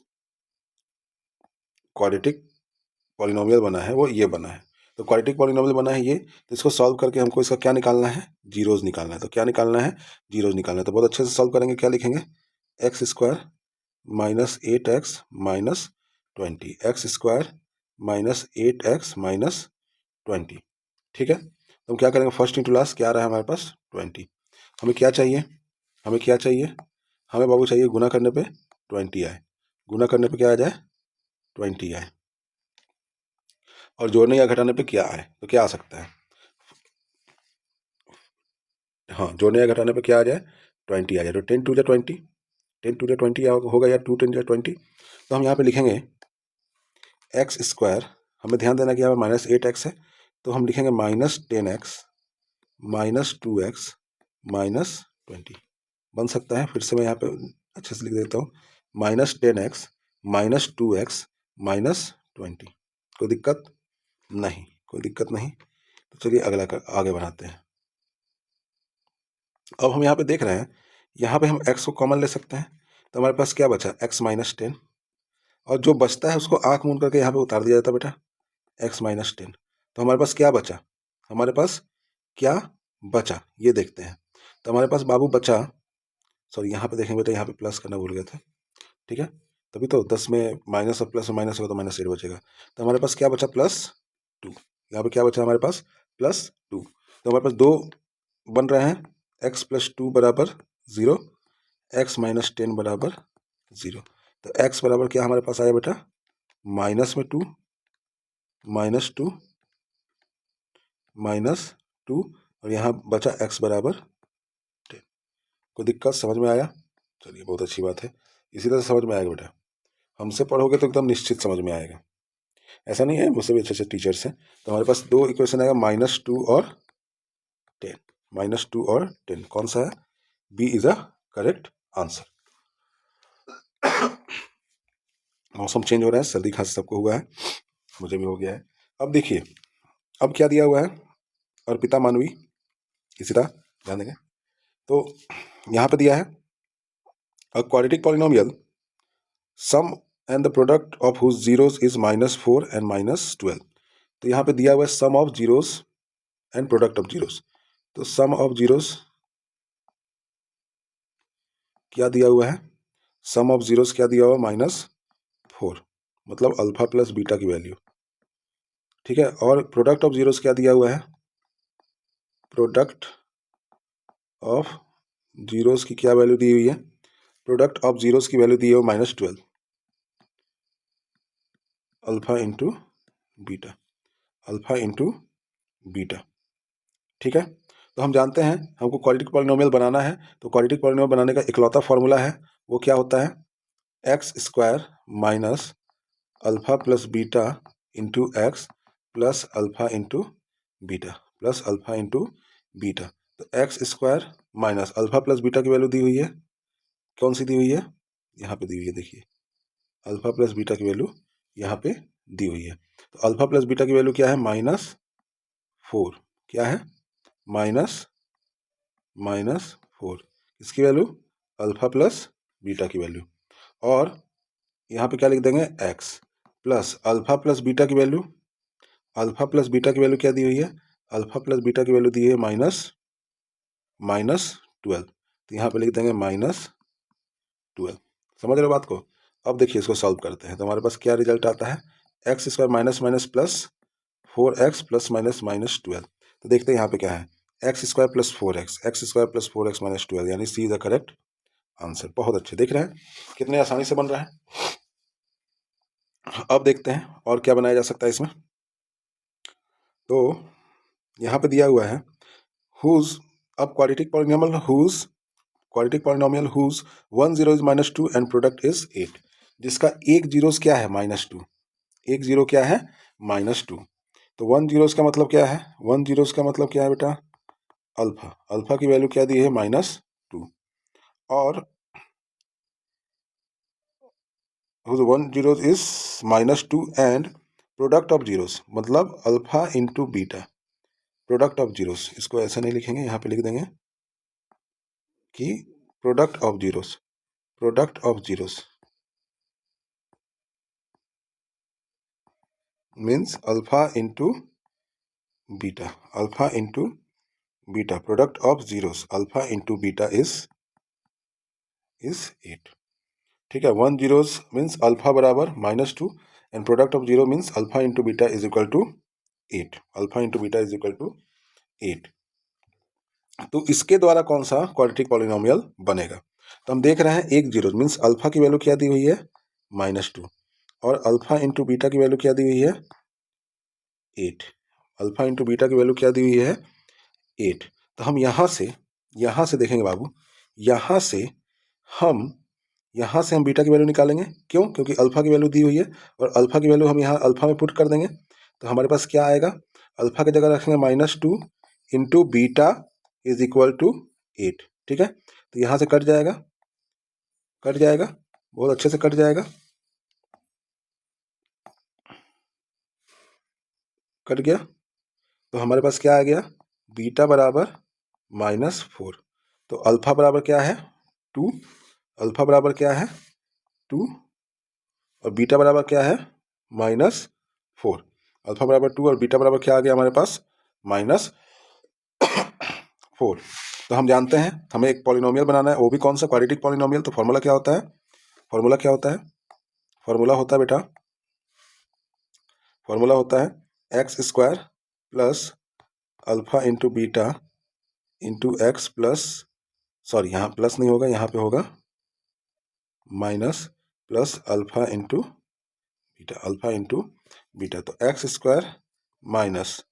पॉलिनोमियल बना है, वो ये बना है। तो क्वाड्रेटिक पॉलिनोमियल बना है ये, तो इसको सॉल्व करके हमको इसका क्या निकालना है? जीरोज निकालना है। तो क्या निकालना है? जीरोज निकालना है। तो बहुत अच्छे से सॉल्व करेंगे। क्या लिखेंगे? X square minus 8x minus 20, x square minus 8x minus 20। ठीक है, तो हम क्या करेंगे? फर्स्ट इंटू लास्ट क्या आ रहा है हमारे पास? 20। हमें क्या चाहिए? हमें क्या चाहिए? हमें बाबू चाहिए गुना करने पे 20 आए। गुना करने पे क्या आ जाए? 20 आए। और जोड़ने या घटाने पे क्या आए? तो क्या आ सकता है? हाँ, जोड़ने या घटाने पे क्या आ जाए? 20 आ जाए। तो 10 टू जा 20, 10 टू जा 20 होगा, या 2 10 जा 20। तो हम यहाँ पे लिखेंगे एक्स स्क्वायर, हमें ध्यान देना कि यहाँ पर -8x है, तो हम लिखेंगे -10x माइनस 2x माइनस 20। बन सकता है? फिर से मैं यहाँ पे अच्छे से लिख देता हूँ, -10x माइनस 2x माइनस 20। कोई दिक्कत नहीं? कोई दिक्कत नहीं। तो चलिए अगला आगे बढ़ाते हैं। अब हम यहाँ पे देख रहे हैं, यहाँ पे हम x को कॉमन ले सकते हैं। तो हमारे पास क्या बचा? x माइनस 10, और जो बचता है उसको आंख मूंद करके यहाँ पे उतार दिया जाता है बेटा, x माइनस 10। तो हमारे पास क्या बचा? हमारे पास क्या बचा ये देखते हैं। तो हमारे पास बाबू बचा, सॉरी यहाँ पे देखेंगे बेटा, यहाँ पे प्लस करना भूल गया था। ठीक है, तभी तो 10 में माइनस और प्लस में माइनस होगा तो -8 बचेगा। तो हमारे पास क्या बचा? +2। यहाँ पे क्या बचा हमारे पास? +2। तो हमारे पास दो बन रहे हैं, x + 2 बराबर 0, x माइनस 10 बराबर 0। तो x बराबर क्या हमारे पास आया बेटा? -2 -2 -2, और यहाँ बचा x बराबर 10। कोई दिक्कत? समझ में आया? चलिए बहुत अच्छी बात है। इसी तरह समझ में आएगा बेटा, हमसे पढ़ोगे तो एकदम निश्चित समझ में आएगा। ऐसा नहीं है, मुझसे भी अच्छे अच्छे टीचर्स हैं। तो हमारे पास दो इक्वेशन आएगा, -2 और 10। -2 और 10 कौन सा है? B is a correct answer. मौसम चेंज हो रहा है, सर्दी खांसी सबको हुआ है, मुझे भी हो गया है। अब देखिए, अब क्या दिया हुआ है? अर्पिता मानवी, इसी तरह ध्यान देंगे। तो यहाँ पे दिया है a quadratic polynomial sum and the product of whose zeros is -4 and -12। तो यहाँ पे दिया हुआ है sum of zeros and product of zeros. तो सम ऑफ जीरोस क्या दिया हुआ है? सम ऑफ जीरोस क्या दिया हुआ? -4, मतलब अल्फा प्लस बीटा की वैल्यू। ठीक है, और प्रोडक्ट ऑफ जीरोस क्या दिया हुआ है? प्रोडक्ट ऑफ जीरोस की क्या वैल्यू दी हुई है? प्रोडक्ट ऑफ जीरोस की वैल्यू दी है -12, alpha into beta, alpha into beta. ठीक है, तो हम जानते हैं हमको क्वाड्रेटिक पॉलिनोमियल बनाना है। तो क्वाड्रेटिक पॉलिनोमियल बनाने का इकलौता फॉर्मूला है, वो क्या होता है? X square minus alpha plus beta into x plus alpha into beta, plus alpha into beta. तो x square minus alpha plus beta की वैल्यू दी हुई है, कौन सी दी हुई है? यहाँ पे दी हुई है, देखिए अल्फा प्लस बीटा की वैल्यू यहाँ पे दी हुई है। तो अल्फा प्लस बीटा की वैल्यू क्या है? -4। क्या है? -4। इसकी वैल्यू अल्फा प्लस बीटा की वैल्यू, और यहाँ पे क्या लिख देंगे? x plus alpha plus beta की वैल्यू, अल्फा प्लस बीटा की वैल्यू क्या दी हुई है? अल्फा प्लस बीटा की वैल्यू दी है -12। तो यहाँ पे लिख देंगे -12। समझ रहे हो बात को? अब देखिए इसको सॉल्व करते हैं, तो हमारे पास क्या रिजल्ट आता है? X square minus minus plus 4x plus minus -12। तो देखते हैं यहाँ पे क्या है? X square plus 4x, x square plus 4x minus 12, यानी सी द करेक्ट आंसर। बहुत अच्छे, देख रहे हैं कितने आसानी से बन रहा है। अब देखते हैं और क्या बनाया जा सकता है इसमें। तो यहाँ पे दिया हुआ है हुज, अब quadratic polynomial whose 1 0 is -2 and product is 8, जिसका एक जीरोस क्या है? -2। एक जीरो क्या है? -2। तो 1 जीरोस का मतलब क्या है? 1 जीरोस का मतलब क्या है बेटा? अल्फा, अल्फा की वैल्यू क्या दी है -2 और 1 0 is -2 and product of zeros मतलब alpha into beta, product of zeros, इसको ऐसा नहीं लिखेंगे, यहाँ पे लिख देंगे कि product of zeros, product of zeros means alpha into beta, alpha into beta, product of zeros alpha into beta is 8। ठीक है, 1 जीरोस मीन्स अल्फा बराबर -2 and product of zero means alpha into beta is equal to 8, alpha into beta is equal to 8। तो इसके द्वारा कौन सा quadratic polynomial बनेगा? तो हम देख रहे हैं 1 जीरो मीन्स अल्फा की वैल्यू क्या दी हुई है -2 और अल्फा इंटू बीटा की वैल्यू क्या दी हुई है 8, अल्फा इंटू बीटा की वैल्यू क्या दी हुई है 8। तो हम यहाँ से देखेंगे बाबू, यहाँ से हम बीटा की वैल्यू निकालेंगे। क्यों? क्योंकि अल्फा की वैल्यू दी हुई है और अल्फा की वैल्यू हम यहाँ अल्फा में पुट कर देंगे। तो हमारे पास क्या आएगा, अल्फा की जगह रखेंगे -2 into beta is equal to 8। ठीक है, तो यहाँ से कट जाएगा, बहुत अच्छे से कट जाएगा, कट गया। तो हमारे पास क्या आ गया, बीटा बराबर -4। तो अल्फा बराबर क्या है 2, अल्फा बराबर क्या है 2 और बीटा बराबर क्या है -4। अल्फा बराबर 2 और बीटा बराबर क्या आ गया हमारे पास -4। तो हम जानते हैं हमें एक पॉलिनोमियल बनाना है, वो भी कौन सा, क्वाड्रेटिक पॉलिनोमियल। तो फॉर्मूला क्या होता है, फॉर्मूला क्या होता है, फॉर्मूला होता है बेटा, फॉर्मूला होता है x² plus alpha into beta into x plus, sorry यहाँ प्लस नहीं होगा, यहाँ पे होगा minus plus alpha into beta, alpha into beta. तो x² माइनस,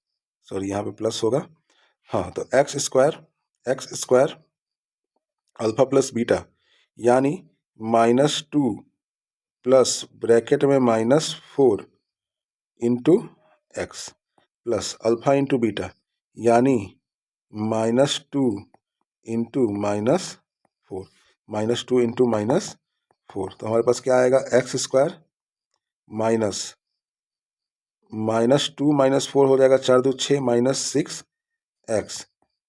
सॉरी यहाँ पे प्लस होगा, हाँ, तो x² अल्फा प्लस बीटा यानी -2 प्लस ब्रैकेट में -4 into x plus alpha into beta यानी -2 इंटू -4, -2 इंटू -4। तो हमारे पास क्या आएगा, x² माइनस -2 -4 हो जाएगा 4 2 6 -6 एक्स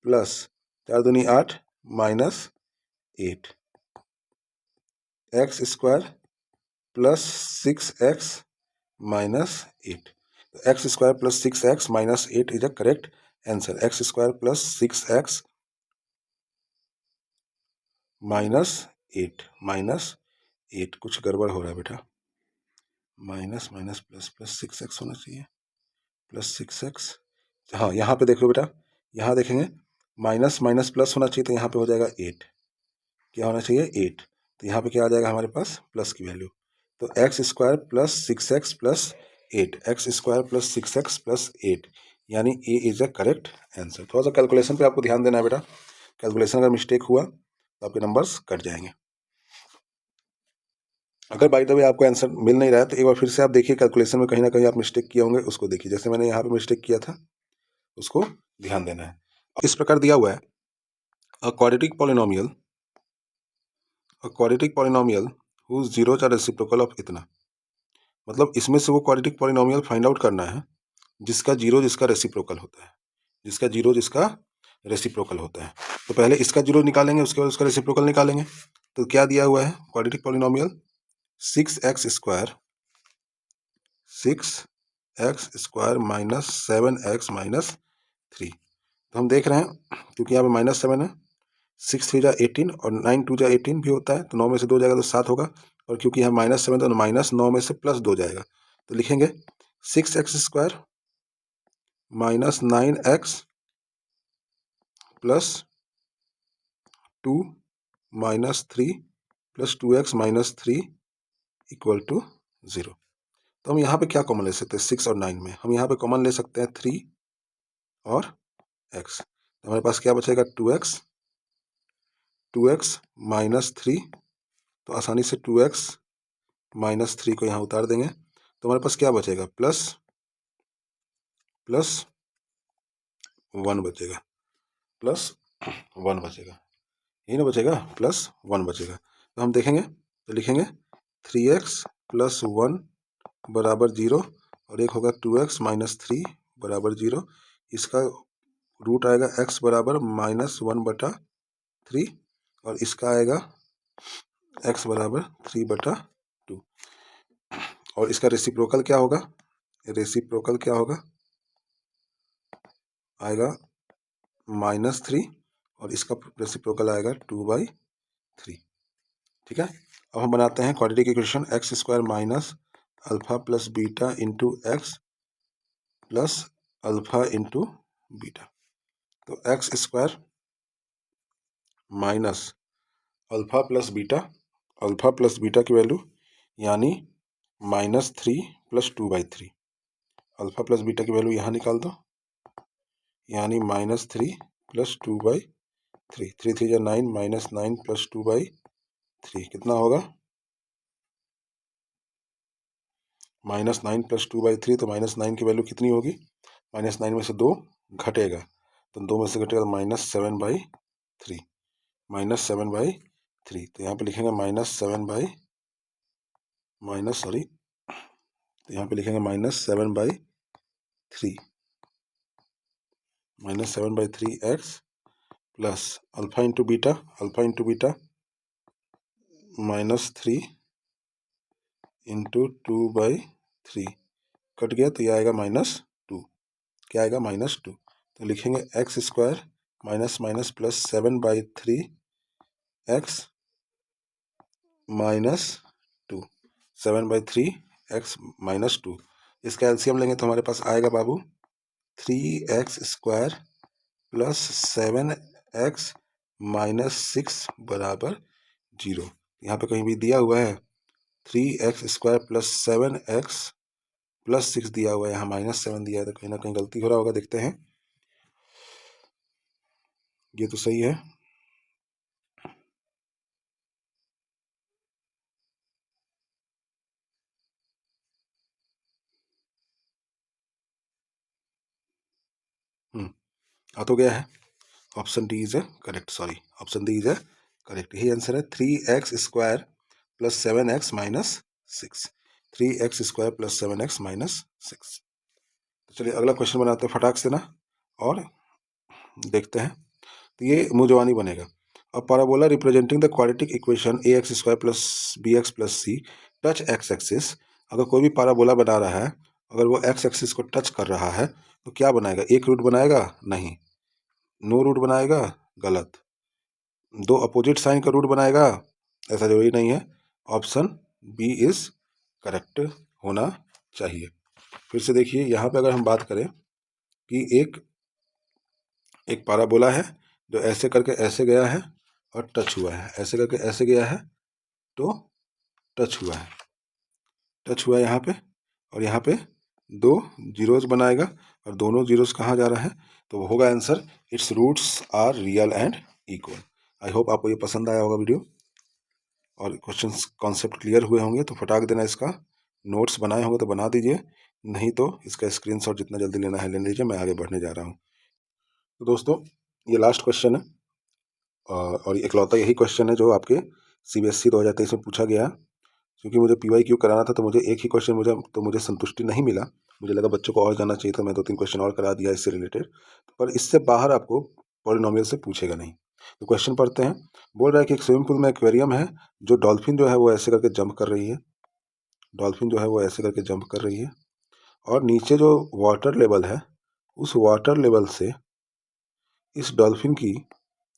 प्लस 4 दूनी 8 -8 x² प्लस 6x -8। तो x² plus 6x -8 is a correct answer. x² plus 6x -8 कुछ गड़बड़ हो रहा है बेटा, minus minus plus plus 6x होना चाहिए, प्लस 6x, हाँ यहाँ पे देखो बेटा, यहाँ देखेंगे माइनस माइनस प्लस होना चाहिए, तो यहाँ पे हो जाएगा 8, क्या होना चाहिए 8, तो यहाँ पे क्या आ जाएगा हमारे पास प्लस की वैल्यू। तो x² plus 6x plus 8, x² plus 6x plus 8 यानी A is a correct answer. थोड़ा सा कैलकुलेशन पे आपको ध्यान देना है बेटा, कैलकुलेशन अगर मिस्टेक हुआ तो आपके नंबर्स कट जाएंगे। अगर बाय द वे आपको आंसर मिल नहीं रहा है तो एक बार फिर से आप देखिए कैलकुलेशन में कहीं ना कहीं आप मिस्टेक किए होंगे, उसको देखिए, जैसे मैंने यहाँ पे मिस्टेक किया था उसको ध्यान देना है। इस प्रकार दिया हुआ है a quadratic polynomial whose zeros are reciprocal of इतना, मतलब इसमें से वो क्वाड्रेटिक पॉलिनोमियल फाइंड आउट करना है जिसका जीरो जिसका रेसिप्रोकल होता है, जिसका जीरो जिसका रेसिप्रोकल होता है। तो पहले इसका जीरो निकालेंगे, उसके बाद उसका रेसिप्रोकल निकालेंगे। तो क्या दिया हुआ है quadratic polynomial 6x² minus 7x minus 3। तो हम देख रहे हैं क्योंकि यहाँ पे -7 है, 6 3 जा 18 और 9 2 जा 18 भी होता है, तो 9 में से 2 जाएगा तो 7 होगा, और क्योंकि यहाँ -7 तो -9 में से +2 जाएगा, तो लिखेंगे 6x² minus 9x plus 2 minus 3 plus 2x minus 3 equal to 0। तो हम यहाँ पे क्या कॉमन ले सकते हैं, 6 और 9 में हम यहाँ पे कॉमन ले सकते हैं 3 और x। तो हमारे पास क्या बचेगा 2x माइनस 3, तो आसानी से 2x माइनस 3 को यहाँ उतार देंगे, तो हमारे पास क्या बचेगा प्लस 1 बचेगा। प्लस 1 बचेगा, यही ना बचेगा, प्लस 1 बचेगा। तो हम देखेंगे तो लिखेंगे 3x प्लस 1 बराबर 0 और एक होगा 2x माइनस 3 बराबर 0। इसका रूट आएगा x बराबर -1/3 और इसका आएगा x बराबर 3/2। और इसका रेसिप्रोकल क्या होगा? रेसिप्रोकल क्या होगा? आएगा -3 और इसका रेसिप्रोकल आएगा 2/3। ठीक है, अब हम बनाते हैं quadratic equation x² minus alpha plus beta into x plus alpha into beta. तो x² minus alpha plus beta की वैल्यू यानी -3 प्लस 2/3। अल्फा प्लस बीटा की वैल्यू यहाँ निकाल दो, यानी -3 प्लस 2/3। 3 3 या 9, -9 प्लस 2/3 कितना होगा? -9 प्लस 2/3, तो -9 की वैल्यू कितनी होगी? -9 में से 2 घटेगा, तो 2 में से घटेगा -7/3। -7/3 तो यहाँ पे लिखेंगे तो यहाँ पे लिखेंगे -7/3 -7/3x plus alpha into beta -3 into 2/3 cut गया, तो ये आएगा -2। क्या आएगा? -2। तो लिखेंगे x² minus minus plus 7/3 x -2 7/3 x -2। इसका एलसीएम लेंगे तो हमारे पास आएगा बाबू 3x² प्लस 7x -6 बराबर 0। यहाँ पे कहीं भी दिया हुआ है 3x² प्लस 7x प्लस 6 दिया हुआ है, यहाँ -7 दिया है, तो कहीं ना कहीं गलती हो रहा होगा। देखते हैं, ये तो सही है। आ तो गया है, option D is A correct, sorry option D is A correct, यही आंसर है। 3x² plus 7x -6 3x² plus 7x -6। तो चलिए अगला क्वेश्चन बनाते हैं फटाक से ना, और देखते हैं। तो ये मुजवानी बनेगा। अब parabola representing the quadratic equation ax² plus bx plus c touch x axis. अगर कोई भी पैराबोला बना रहा है, अगर वो x एक्सिस को टच कर रहा है तो क्या बनाएगा? एक रूट बनाएगा? नहीं। नो रूट बनाएगा? गलत। दो अपोजिट साइन का रूट बनाएगा? ऐसा जरूरी नहीं है। ऑप्शन बी इज करेक्ट होना चाहिए। फिर से देखिए, यहाँ पे अगर हम बात करें कि एक पैराबोला है जो ऐसे करके ऐसे गया है और टच हुआ है, ऐसे करके ऐसे गया है तो टच हुआ है यहाँ पे, और यहाँ पे 2 जीरोस बनाएगा और दोनों जीरोस कहाँ जा रहा है? तो होगा answer its roots are real and equal. I hope आपको ये पसंद आया होगा वीडियो और क्वेश्चन कॉन्सेप्ट क्लियर हुए होंगे। तो फटाक देना, इसका नोट्स बनाए होंगे तो बना दीजिए, नहीं तो इसका स्क्रीनशॉट जितना जल्दी लेना है ले लीजिए। मैं आगे बढ़ने जा रहा हूँ। तो दोस्तों, ये लास्ट क्वेश्चन है और इकलौता यही क्वेश्चन है जो आपके CBSE 2023 में पूछा गया। क्योंकि मुझे PYQ कराना था तो मुझे एक ही क्वेश्चन मुझे संतुष्टि नहीं मिला। मुझे लगा बच्चों को और जाना चाहिए, तो मैं 2-3 क्वेश्चन और करा दिया इससे रिलेटेड, पर इससे बाहर आपको पॉलिनोमियल से पूछेगा नहीं। तो क्वेश्चन पढ़ते हैं। बोल रहा है कि एक स्विमिंग पूल में एक्वेरियम है, जो डॉल्फिन जो है वो ऐसे करके जंप कर रही है, डॉल्फिन जो है वो ऐसे करके जंप कर रही है, और नीचे जो वाटर लेवल है, उस वाटर लेवल से इस डॉल्फिन की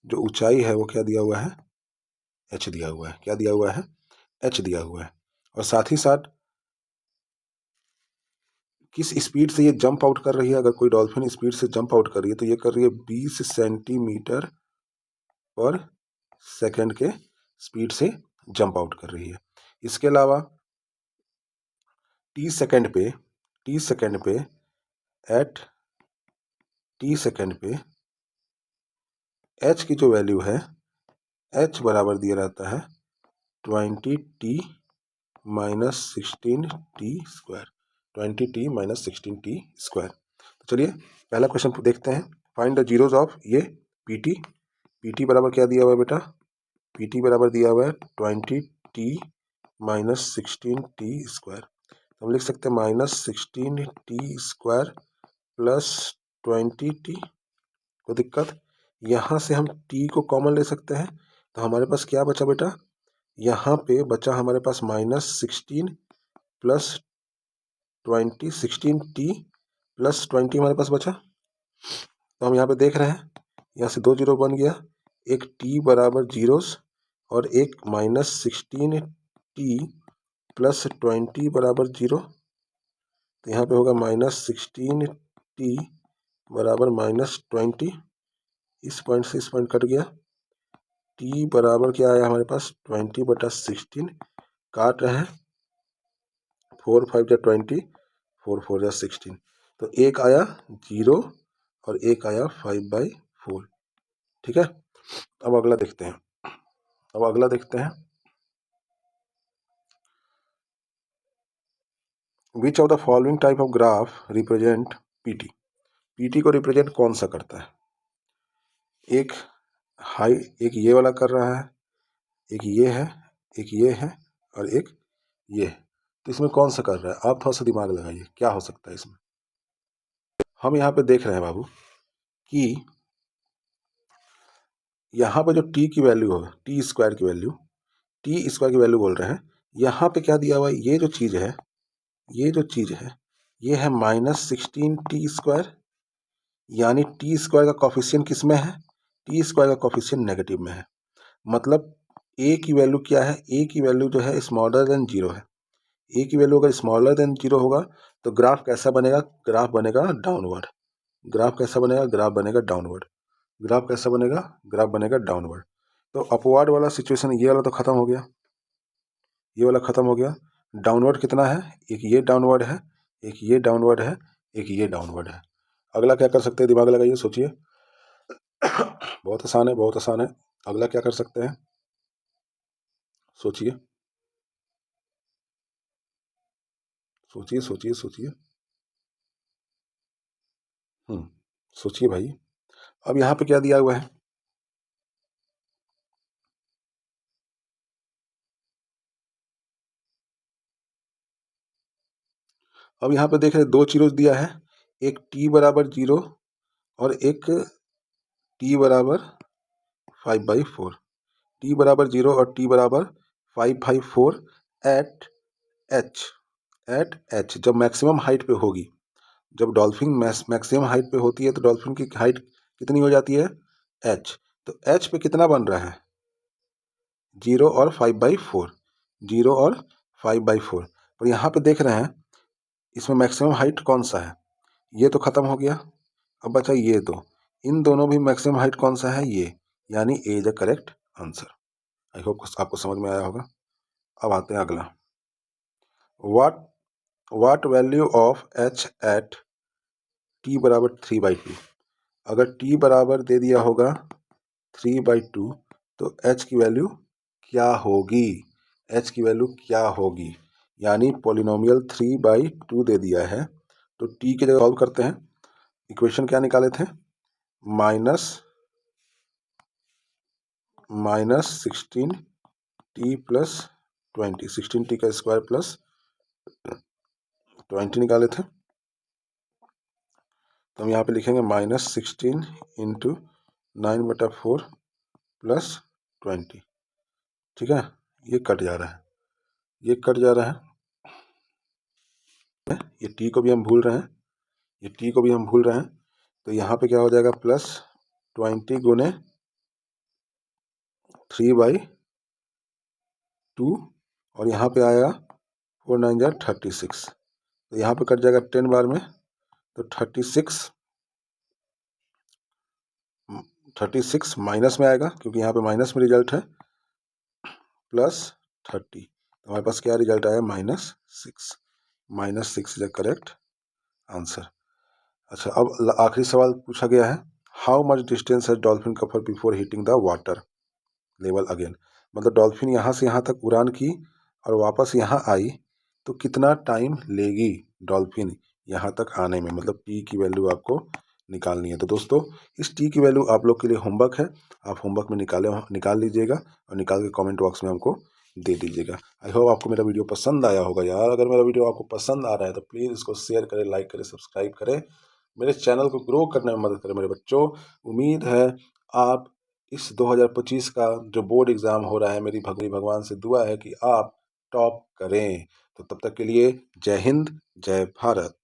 जो ऊंचाई है वो क्या दिया हुआ है? h दिया हुआ है। क्या दिया हुआ है? h दिया हुआ है। और साथ ही साथ किस स्पीड से ये जंप आउट कर रही है? अगर कोई डॉल्फिन स्पीड से जंप आउट कर रही है तो ये कर रही है 20 सेंटीमीटर पर सेकंड के स्पीड से जंप आउट कर रही है। इसके अलावा टी सेकंड पे एट टी सेकंड पे h की जो वैल्यू है, h बराबर दिया रहता है 20t minus 16t square, 20t minus 16t square. तो चलिए पहला क्वेश्चन देखते हैं। फाइंड द जीरोज ऑफ ये पी टी बराबर क्या दिया हुआ है बेटा, पी टी बराबर दिया हुआ है 20t माइनस 16t²। तो हम लिख सकते हैं -16t² प्लस 20t। कोई दिक्कत? यहाँ से हम t को कॉमन ले सकते हैं, तो हमारे पास क्या बचा बेटा, यहाँ पे बचा हमारे पास -16 प्लस 20, 16t प्लस 20 हमारे पास बचा। तो हम यहाँ पे देख रहे हैं, यहाँ से 2 जीरो बन गया, एक t बराबर जीरोस और एक -16t प्लस 20 बराबर जीरो। तो यहाँ पे होगा -16t बराबर -20। इस पॉइंट से इस पॉइंट कट गया। t बराबर क्या आया हमारे पास 20/16, काट रहे हैं 4 5 जा 20, 4 4 जा 16। तो एक आया 0 और एक आया 5/4। ठीक है, अब अगला देखते हैं। Which of the following type of graph represent PT. PT को रिप्रेजेंट कौन सा करता है? एक ये वाला कर रहा है, एक ये है, एक ये है और एक ये है। तो इसमें कौन सा कर रहा है? आप थोड़ा सा दिमाग लगाइए, क्या हो सकता है इसमें। हम यहाँ पे देख रहे हैं बाबू कि यहाँ पे जो t की वैल्यू है, t² की वैल्यू, t² की वैल्यू बोल रहे हैं। यहाँ पे क्या दिया हुआ है, ये जो चीज़ है, ये है -16t², यानी t² का कॉफिशिएंट किस में है, t² का कॉफिशिएंट नेगेटिव में है। मतलब a की वैल्यू क्या है, a की वैल्यू जो है स्मॉलर देन 0 है। a की वैल्यू अगर स्मॉलर देन 0 होगा तो ग्राफ कैसा बनेगा, ग्राफ बनेगा डाउनवर्ड। ग्राफ कैसा बनेगा, ग्राफ बनेगा डाउनवर्ड। ग्राफ कैसा बनेगा, ग्राफ बनेगा डाउनवर्ड। तो अपवर्ड वाला सिचुएशन ये वाला तो खत्म हो गया, ये वाला खत्म हो गया। डाउनवर्ड कितना है, एक ये डाउनवर्ड है, एक ये डाउनवर्ड है, एक ये डाउनवर्ड है। अगला क्या कर सकते हैं, दिमाग लगाइए, सोचिए। बहुत आसान है, बहुत आसान है। अगला क्या कर सकते हैं, सोचिए सोचिए सोचिए सोचिए। सोचिए भाई। अब यहाँ पे क्या दिया हुआ है, अब यहाँ पे देख रहे 2 जीरो दिया है, एक t बराबर 0 और एक t बराबर 5/4। t बराबर 0 और t बराबर 5/4 एट h जब मैक्सिमम हाइट पे होगी, जब डॉल्फिन मैक्सिमम हाइट पे होती है तो डॉल्फिन की हाइट कितनी हो जाती है, h। तो h पे कितना बन रहा है, 0 और 5/4, 0 और 5/4। पर यहाँ पे देख रहे हैं इसमें मैक्सिमम हाइट कौन सा है, ये तो खत्म हो गया। अब बचा ये दो, इन दोनों भी मैक्सिमम हाइट कौन सा है, ये, यानी A is the correct answer. I hope आपको समझ में आया होगा। अब आते हैं अगला। What value of h at t बराबर 3/2। अगर t बराबर दे दिया होगा 3/2 तो h की वैल्यू क्या होगी, h की वैल्यू क्या होगी, यानी पॉलिनोमियल 3/2 दे दिया है। तो t की जगह सॉल्व करते हैं। इक्वेशन क्या निकाले थे, -16t प्लस 20, 16t का स्क्वायर प्लस 20 निकाले थे। तो हम यहाँ पे लिखेंगे -16 इंटू 9/4 प्लस 20। ठीक है, ये कट जा रहा है, ये कट जा रहा है, ये t को भी हम भूल रहे हैं, ये t को भी हम भूल रहे हैं। तो यहाँ पे क्या हो जाएगा, +20 गुने 3/2 और यहाँ पे आएगा 4 9 जा 36। तो यहाँ पे कट जाएगा 10 बार में, तो 36 माइनस में आएगा क्योंकि यहाँ पे माइनस में रिजल्ट है, +30। तो हमारे पास क्या रिजल्ट आया, -6। -6 इज द करेक्ट आंसर। अच्छा, अब आखिरी सवाल पूछा गया है, how much distance has dolphin cover before hitting the water level again. मतलब डॉल्फिन यहाँ से यहाँ तक उड़ान की और वापस यहाँ आई तो कितना टाइम लेगी डॉल्फिन यहाँ तक आने में। मतलब टी की वैल्यू आपको निकालनी है। तो दोस्तों इस टी की वैल्यू आप लोग के लिए होमवर्क है, आप होमवर्क में निकाल लीजिएगा और निकाल के कमेंट बॉक्स में हमको दे दीजिएगा। आई होप आपको मेरा वीडियो पसंद आया होगा यार। अगर मेरा वीडियो आपको पसंद आ रहा है तो प्लीज़ इसको शेयर करें, लाइक करें, सब्सक्राइब करें, मेरे चैनल को ग्रो करने में मदद करें मेरे बच्चों। उम्मीद है आप इस 2025 का जो बोर्ड एग्ज़ाम हो रहा है, मेरी भगवान से दुआ है कि आप टॉप करें। तो तब तक के लिए जय हिंद, जय भारत।